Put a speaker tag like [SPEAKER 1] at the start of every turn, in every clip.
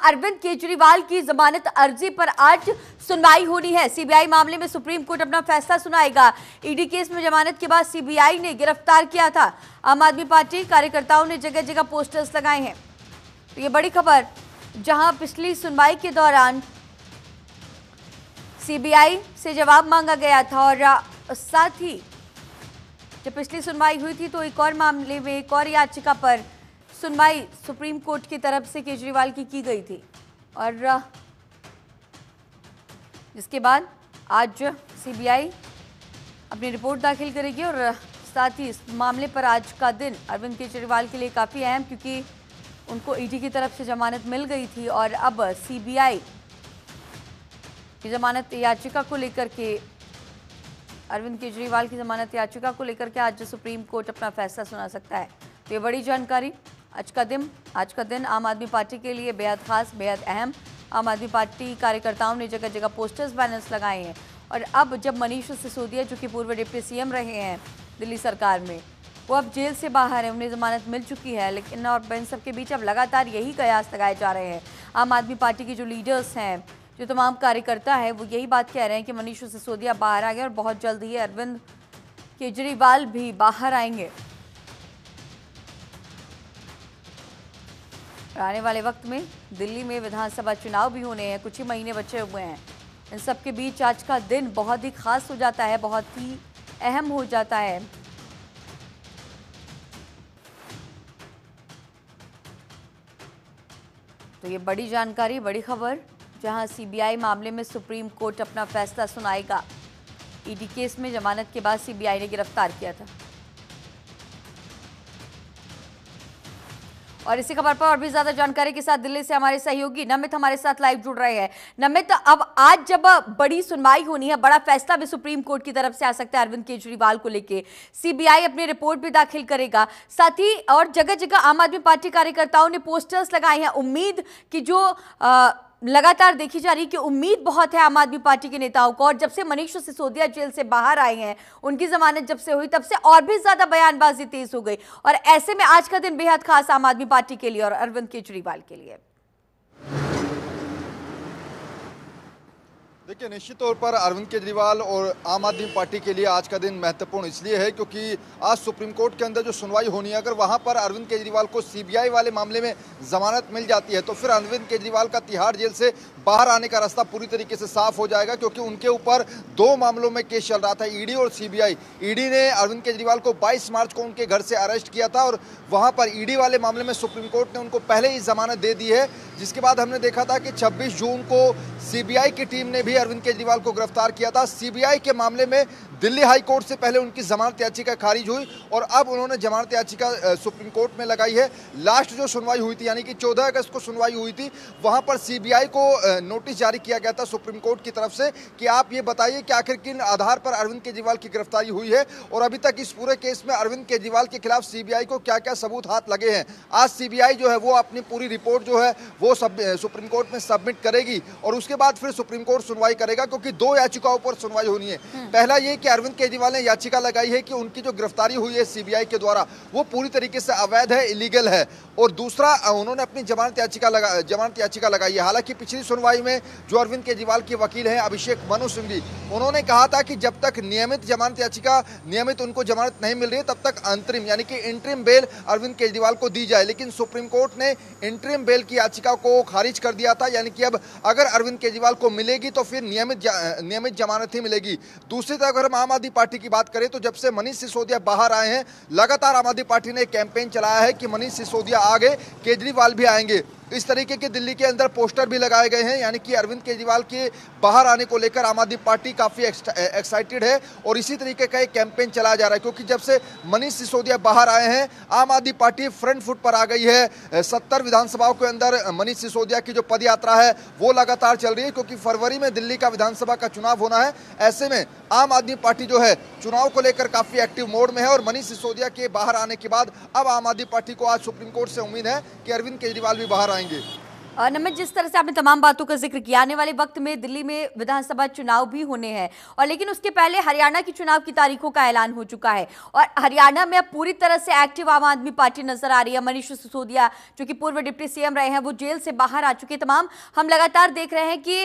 [SPEAKER 1] अरविंद केजरीवाल की जमानत अर्जी पर आज सुनवाई होनी है। सीबीआई मामले में सुप्रीम कोर्ट अपना फैसला सुनाएगा। ईडी केस में जमानत के बाद सीबीआई ने गिरफ्तार किया था। आम आदमी पार्टी कार्यकर्ताओं ने जगह जगह पोस्टर्स लगाए हैं। तो ये बड़ी खबर, जहां पिछली सुनवाई के दौरान सीबीआई से जवाब मांगा गया था और साथ ही जब पिछली सुनवाई हुई थी तो एक और मामले में, एक और याचिका पर सुनवाई सुप्रीम कोर्ट की तरफ से केजरीवाल की गई थी और जिसके बाद आज सीबीआई अपनी रिपोर्ट दाखिल करेगी और साथ ही इस मामले पर आज का दिन अरविंद केजरीवाल के लिए काफ़ी अहम, क्योंकि उनको ईडी की तरफ से जमानत मिल गई थी और अब सीबीआई की जमानत याचिका को लेकर के, अरविंद केजरीवाल की जमानत याचिका को लेकर के आज सुप्रीम कोर्ट अपना फैसला सुना सकता है। तो ये बड़ी जानकारी, आज का दिन आम आदमी पार्टी के लिए बेहद खास, बेहद अहम। आम आदमी पार्टी कार्यकर्ताओं ने जगह जगह पोस्टर्स, बैनर्स लगाए हैं और अब जब मनीष सिसोदिया, जो कि पूर्व डिप्टी सीएम रहे हैं दिल्ली सरकार में, वो अब जेल से बाहर है, उन्हें जमानत मिल चुकी है, लेकिन और इन सब के बीच अब लगातार यही कयास लगाए जा रहे हैं। आम आदमी पार्टी के जो लीडर्स हैं, जो तमाम कार्यकर्ता है, वो यही बात कह रहे हैं कि मनीष सिसोदिया बाहर आ गए और बहुत जल्द ही अरविंद केजरीवाल भी बाहर आएंगे। आने वाले वक्त में दिल्ली में विधानसभा चुनाव भी होने हैं, कुछ ही महीने बचे हुए हैं। इन सब के बीच आज का दिन बहुत ही खास हो जाता है, बहुत ही अहम हो जाता है। तो ये बड़ी जानकारी, बड़ी खबर, जहां सीबीआई मामले में सुप्रीम कोर्ट अपना फैसला सुनाएगा। ईडी केस में जमानत के बाद सीबीआई ने गिरफ्तार किया था। और इसी खबर पर और भी ज्यादा जानकारी के साथ दिल्ली से हमारे सहयोगी नमित हमारे साथ लाइव जुड़ रहे हैं। नमित, अब आज जब बड़ी सुनवाई होनी है, बड़ा फैसला भी सुप्रीम कोर्ट की तरफ से आ सकता है अरविंद केजरीवाल को लेके, सीबीआई अपनी रिपोर्ट भी दाखिल करेगा, साथ ही और जगह जगह आम आदमी पार्टी कार्यकर्ताओं ने पोस्टर्स लगाए हैं। उम्मीद की जो लगातार देखी जा रही कि उम्मीद बहुत है आम आदमी पार्टी के नेताओं को, और जब से मनीष सिसोदिया जेल से बाहर आए हैं, उनकी जमानत जब से हुई, तब से और भी ज्यादा बयानबाजी तेज हो गई और ऐसे में आज का दिन बेहद खास आम आदमी पार्टी के लिए और अरविंद केजरीवाल के लिए।
[SPEAKER 2] देखिए, निश्चित तौर पर अरविंद केजरीवाल और आम आदमी पार्टी के लिए आज का दिन महत्वपूर्ण इसलिए है क्योंकि आज सुप्रीम कोर्ट के अंदर जो सुनवाई होनी है, अगर वहां पर अरविंद केजरीवाल को सीबीआई वाले मामले में जमानत मिल जाती है तो फिर अरविंद केजरीवाल का तिहाड़ जेल से बाहर आने का रास्ता पूरी तरीके से साफ हो जाएगा, क्योंकि उनके ऊपर दो मामलों में केस चल रहा था, ईडी और सीबीआई। ईडी ने अरविंद केजरीवाल को 22 मार्च को उनके घर से अरेस्ट किया था और वहां पर ईडी वाले मामले में सुप्रीम कोर्ट ने उनको पहले ही जमानत दे दी है, जिसके बाद हमने देखा था कि 26 जून को सीबीआई की टीम ने भी अरविंद केजरीवाल को गिरफ्तार किया था। सीबीआई के मामले में दिल्ली हाई कोर्ट से पहले उनकी जमानत याचिका खारिज हुई और अब उन्होंने जमानत याचिका सुप्रीम कोर्ट में लगाई है। लास्ट जो सुनवाई हुई थी, यानी कि 14 अगस्त को सुनवाई हुई थी, वहां पर सीबीआई को नोटिस जारी किया गया था सुप्रीम कोर्ट की तरफ से कि आप ये बताइए कि आखिर किन आधार पर अरविंद केजरीवाल की गिरफ्तारी हुई है और अभी तक इस पूरे केस में अरविंद केजरीवाल के खिलाफ सीबीआई को क्या क्या सबूत हाथ लगे हैं। आज सीबीआई जो है वो अपनी पूरी रिपोर्ट जो है वो सुप्रीम कोर्ट में सबमिट करेगी और उसके बाद फिर सुप्रीम कोर्ट सुनवाई करेगा, क्योंकि दो याचिकाओं पर सुनवाई होनी है। पहला ये कि अरविंद केजरीवाल ने याचिका लगाई है कि उनकी जो गिरफ्तारी हुई है सीबीआई के द्वारा वो पूरी तरीके से अवैध है, इलीगल है, और दूसरा उन्होंने अपनी जमानत याचिका लगाई है। हालांकि पिछली सुनवाई में जो अरविंद केजरीवाल के वकील हैं अभिषेक मनु सिंघवी, उन्होंने कहा था कि जब तक नियमित उनको जमानत नहीं मिल रही है तब तक अंतरिम यानी कि इंटरिम बेल अरविंद केजरीवाल को दी जाए, लेकिन सुप्रीम कोर्ट ने इंटरिम बेल की याचिका को खारिज कर दिया था, यानी कि अब अगर अरविंद केजरीवाल को मिलेगी तो फिर नियमित जमानत ही मिलेगी। दूसरी तरफ अगर हम आम आदमी पार्टी की बात करें तो जब से मनीष सिसोदिया बाहर आए हैं, लगातार आम आदमी पार्टी ने कैंपेन चलाया है कि मनीष सिसोदिया आ गए, केजरीवाल भी आएंगे। इस तरीके के दिल्ली के अंदर पोस्टर भी लगाए गए हैं, यानी कि अरविंद केजरीवाल के बाहर आने को लेकर आम आदमी पार्टी काफी एक्साइटेड है और इसी तरीके का एक कैंपेन चलाया जा रहा है, क्योंकि जब से मनीष सिसोदिया बाहर आए हैं आम आदमी पार्टी फ्रंट फुट पर आ गई है। 70 विधानसभाओं के अंदर मनीष सिसोदिया की जो पद यात्रा है वो लगातार चल रही है, क्योंकि फरवरी में दिल्ली का विधानसभा का चुनाव होना है। ऐसे में आम आदमी पार्टी जो है चुनाव को लेकर काफी एक्टिव मोड में है और मनीष सिसोदिया के बाहर आने के बाद अब आम आदमी पार्टी को आज सुप्रीम कोर्ट से उम्मीद है कि अरविंद केजरीवाल भी बाहर आएंगे।
[SPEAKER 1] नमित, जिस तरह से आपने तमाम बातों का जिक्र किया, आने वाले वक्त में दिल्ली में विधानसभा चुनाव भी होने हैं और लेकिन उसके पहले हरियाणा की चुनाव की तारीखों का ऐलान हो चुका है और हरियाणा में अब पूरी तरह से एक्टिव आम आदमी पार्टी नजर आ रही है। मनीष सिसोदिया जो कि पूर्व डिप्टी सीएम रहे हैं, वो जेल से बाहर आ चुके। तमाम हम लगातार देख रहे हैं कि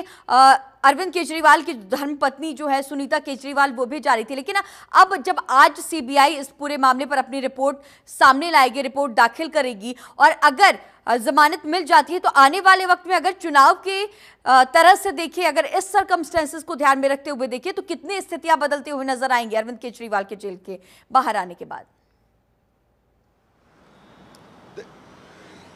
[SPEAKER 1] अरविंद केजरीवाल की धर्मपत्नी जो है सुनीता केजरीवाल, वो भी जा रही थी। लेकिन अब जब आज सीबीआई इस पूरे मामले पर अपनी रिपोर्ट सामने लाएगी, रिपोर्ट दाखिल करेगी और अगर जमानत मिल जाती है तो आने वाले वक्त में अगर चुनाव की तरह से देखिए, अगर इस सर्कमस्टेंसेस को ध्यान में रखते हुए देखिए तो कितनी स्थितियां बदलते हुए नजर आएंगी अरविंद केजरीवाल के जेल के बाहर आने के बाद।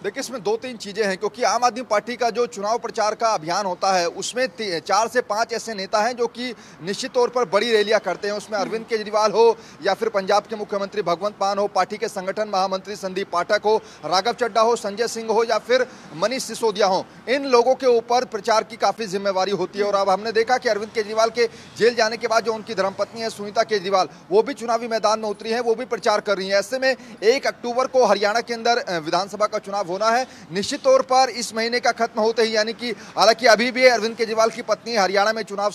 [SPEAKER 2] देखिए, इसमें दो तीन चीजें हैं क्योंकि आम आदमी पार्टी का जो चुनाव प्रचार का अभियान होता है उसमें 4 से 5 ऐसे नेता हैं जो कि निश्चित तौर पर बड़ी रैलियां करते हैं। उसमें अरविंद केजरीवाल हो या फिर पंजाब के मुख्यमंत्री भगवंत मान हो, पार्टी के संगठन महामंत्री संदीप पाठक हो, राघव चड्ढा हो, संजय सिंह हो या फिर मनीष सिसोदिया हो, इन लोगों के ऊपर प्रचार की काफी जिम्मेवारी होती है। और अब हमने देखा कि अरविंद केजरीवाल के जेल जाने के बाद जो उनकी धर्मपत्नी है सुनीता केजरीवाल, वो भी चुनावी मैदान में उतरी है, वो भी प्रचार कर रही है। ऐसे में 1 अक्टूबर को हरियाणा के अंदर विधानसभा का चुनाव होना है। निश्चित तौर पर इस महीने का खत्म होते ही, यानी कि हालांकि अभी भी अरविंद केजरीवाल की पत्नी हरियाणा में चुनाव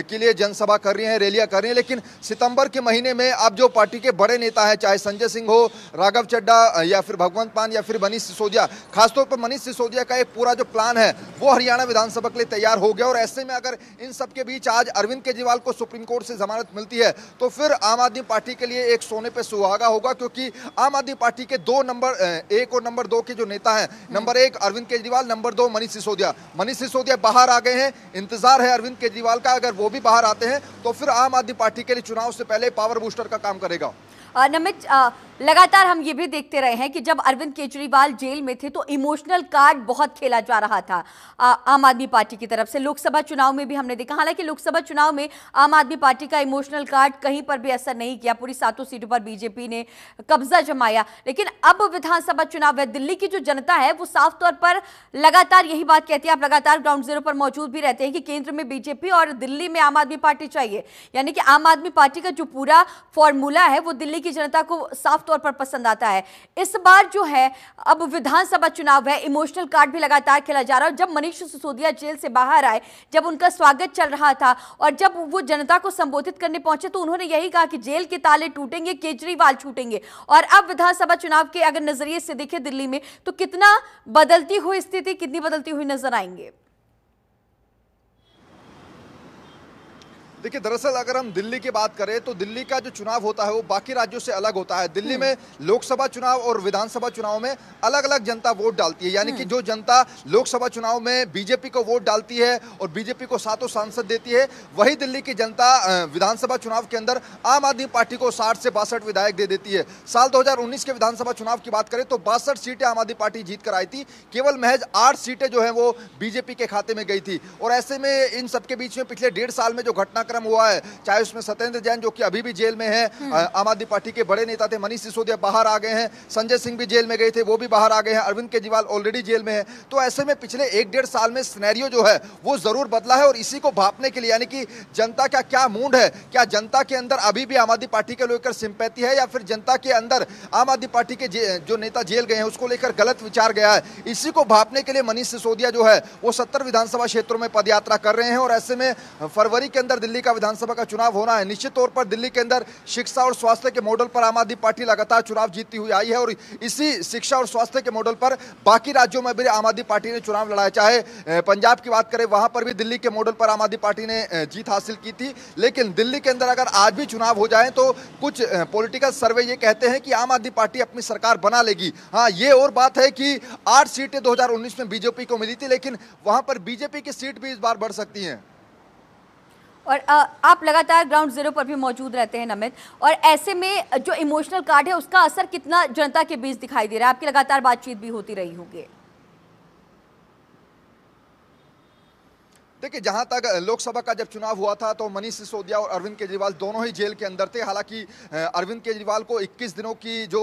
[SPEAKER 2] के लिए जनसभा कर रही हैं, रैलियां कर रही हैं, लेकिन सितंबर के महीने में अब जो पार्टी के बड़े नेता हैं, चाहे संजय सिंह हो, राघव चड्ढा या फिर भगवंत मान या फिर मनीष सिसोदिया, खासतौर पर मनीष सिसोदिया का एक पूरा जो प्लान है वो हरियाणा विधानसभा के लिए तैयार हो गया। और ऐसे में अगर इन सबके बीच आज अरविंद केजरीवाल को सुप्रीम कोर्ट से जमानत मिलती है तो फिर आम आदमी पार्टी के लिए एक सोने पे सुहागा होगा, क्योंकि आम आदमी पार्टी के 2 नंबर 1 और नंबर 2 के जो नेता हैं, नंबर 1 अरविंद केजरीवाल, नंबर 2 मनीष सिसोदिया। मनीष सिसोदिया बाहर आ गए हैं, इंतजार है अरविंद केजरीवाल का, अगर वो भी बाहर आते हैं तो फिर आम आदमी पार्टी के लिए चुनाव से पहले पावर बूस्टर का काम करेगा।
[SPEAKER 1] नमित, लगातार हम ये भी देखते रहे हैं कि जब अरविंद केजरीवाल जेल में थे तो इमोशनल कार्ड बहुत खेला जा रहा था आम आदमी पार्टी की तरफ से। लोकसभा चुनाव में भी हमने देखा, हालांकि लोकसभा चुनाव में आम आदमी पार्टी का इमोशनल कार्ड कहीं पर भी असर नहीं किया, पूरी 7 सीटों पर बीजेपी ने कब्जा जमाया। लेकिन अब विधानसभा चुनाव है, दिल्ली की जो जनता है वो साफ तौर पर लगातार यही बात कहती है, आप लगातार ग्राउंड जीरो पर मौजूद भी रहते हैं कि केंद्र में बीजेपी और दिल्ली में आम आदमी पार्टी चाहिए। यानी कि आम आदमी पार्टी का जो पूरा फॉर्मूला है वो दिल्ली की जनता को साफ तौर पर पसंद आता है। इस बार जो है अब विधानसभा चुनाव है, इमोशनल कार्ड भी लगातार खेला जा रहा है। जब मनीष सिसोदिया जेल से बाहर आए, जब उनका स्वागत चल रहा था और जब वो जनता को संबोधित करने पहुंचे तो उन्होंने यही कहा कि जेल के ताले टूटेंगे, केजरीवाल छूटेंगे। और अब विधानसभा चुनाव के अगर नजरिए से देखें दिल्ली में तो कितना बदलती हुई स्थिति, कितनी बदलती हुई नजर आएंगे।
[SPEAKER 2] देखिए, दरअसल अगर हम दिल्ली की बात करें तो दिल्ली का जो चुनाव होता है वो बाकी राज्यों से अलग होता है। दिल्ली में लोकसभा चुनाव और विधानसभा चुनाव में अलग अलग जनता वोट डालती है, यानी कि जो जनता लोकसभा चुनाव में बीजेपी को वोट डालती है और बीजेपी को 7 सांसद देती है, वही दिल्ली की जनता विधानसभा चुनाव के अंदर आम आदमी पार्टी को 60 से 62 विधायक दे देती है। साल 2019 के विधानसभा चुनाव की बात करें तो 62 सीटें आम आदमी पार्टी जीत कर आई थी, केवल महज 8 सीटें जो है वो बीजेपी के खाते में गई थी। और ऐसे में इन सबके बीच में पिछले 1.5 साल में जो घटनाक्रम हुआ है, चाहे उसमें सत्येंद्र जैन जो कि अभी भी जेल में है, आम आदमी पार्टी के बड़े नेता थे, मनीष सिसोदिया बाहर आ गए हैं, संजय सिंह भी जेल में गए थे, वो भी बाहर आ गए हैं, अरविंद केजरीवाल ऑलरेडी जेल में है। तो ऐसे में पिछले 1-1.5 साल में सिनेरियो जो है वो जरूर बदला है और इसी को भांपने के लिए, यानी कि जनता का क्या मूड है, क्या जनता के अंदर अभी भी आम आदमी पार्टी को लेकर सिंपैथी है या फिर जनता के अंदर आम आदमी पार्टी के जो नेता जेल गए हैं उसको लेकर गलत विचार गया है, इसी को भांपने के लिए मनीष सिसोदिया जो है वो 70 विधानसभा क्षेत्रों में पदयात्रा कर रहे हैं। और ऐसे में फरवरी के अंदर दिल्ली का विधानसभा का चुनाव होना है। निश्चित तौर पर दिल्ली के अंदर शिक्षा और स्वास्थ्य के मॉडल पर आम आदमी पार्टी लगातार चुनाव जीतती हुई आई है और इसी शिक्षा और स्वास्थ्य के मॉडल पर बाकी राज्यों में भी आम आदमी पार्टी ने चुनाव लड़ा है। चाहे पंजाब की बात करें, वहां पर भी दिल्ली के मॉडल पर आम आदमी पार्टी ने जीत हासिल की थी। लेकिन दिल्ली के अंदर अगर आज भी चुनाव हो जाए तो कुछ पॉलिटिकल सर्वे ये कहते हैं कि आम आदमी पार्टी अपनी सरकार बना लेगी। हाँ, ये और बात है कि 8 सीटें 2019 में बीजेपी को मिली थी, लेकिन वहां पर बीजेपी की सीट भी इस बार बढ़ सकती हैं।
[SPEAKER 1] और आप लगातार ग्राउंड जीरो पर भी मौजूद रहते हैं नमित, और ऐसे में जो इमोशनल कार्ड है उसका असर कितना जनता के बीच दिखाई दे रहा है? आपकी लगातार बातचीत भी होती रही होगी।
[SPEAKER 2] देखिए, जहां तक लोकसभा का जब चुनाव हुआ था तो मनीष सिसोदिया और अरविंद केजरीवाल दोनों ही जेल के अंदर थे। हालांकि अरविंद केजरीवाल को 21 दिनों की जो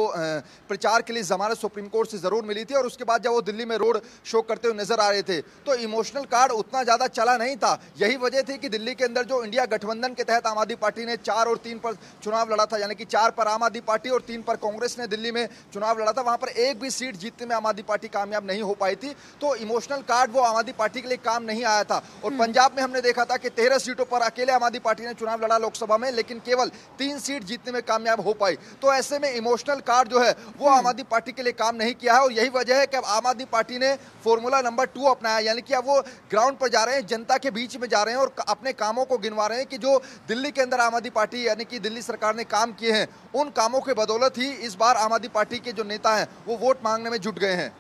[SPEAKER 2] प्रचार के लिए जमानत सुप्रीम कोर्ट से जरूर मिली थी और उसके बाद जब वो दिल्ली में रोड शो करते हुए नजर आ रहे थे तो इमोशनल कार्ड उतना ज्यादा चला नहीं था। यही वजह थी कि दिल्ली के अंदर जो इंडिया गठबंधन के तहत आम आदमी पार्टी ने 4 और 3 पर चुनाव लड़ा था, यानी कि 4 पर आम आदमी पार्टी और 3 पर कांग्रेस ने दिल्ली में चुनाव लड़ा था, वहां पर एक भी सीट जीतने में आम आदमी पार्टी कामयाब नहीं हो पाई थी। तो इमोशनल कार्ड वो आम आदमी पार्टी के लिए काम नहीं आया था। और पंजाब में हमने देखा था कि 13 सीटों पर अकेले आम आदमी पार्टी ने चुनाव लड़ा लोकसभा में, लेकिन केवल 3 सीट जीतने में कामयाब हो पाई। तो ऐसे में इमोशनल कार्ड जो है वो आम आदमी पार्टी के लिए काम नहीं किया है और यही वजह है कि अब आम आदमी पार्टी ने फॉर्मूला नंबर 2 अपनाया, यानी कि अब वो ग्राउंड पर जा रहे हैं, जनता के बीच में जा रहे हैं और अपने कामों को गिनवा रहे हैं कि जो दिल्ली के अंदर आम आदमी पार्टी यानी कि दिल्ली सरकार ने काम किए हैं उन कामों के बदौलत ही इस बार आम आदमी पार्टी के जो नेता हैं वो वोट मांगने में जुट गए हैं।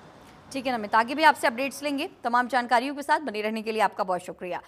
[SPEAKER 1] ठीक है नमित, आगे भी आपसे अपडेट्स लेंगे। तमाम जानकारियों के साथ बने रहने के लिए आपका बहुत शुक्रिया।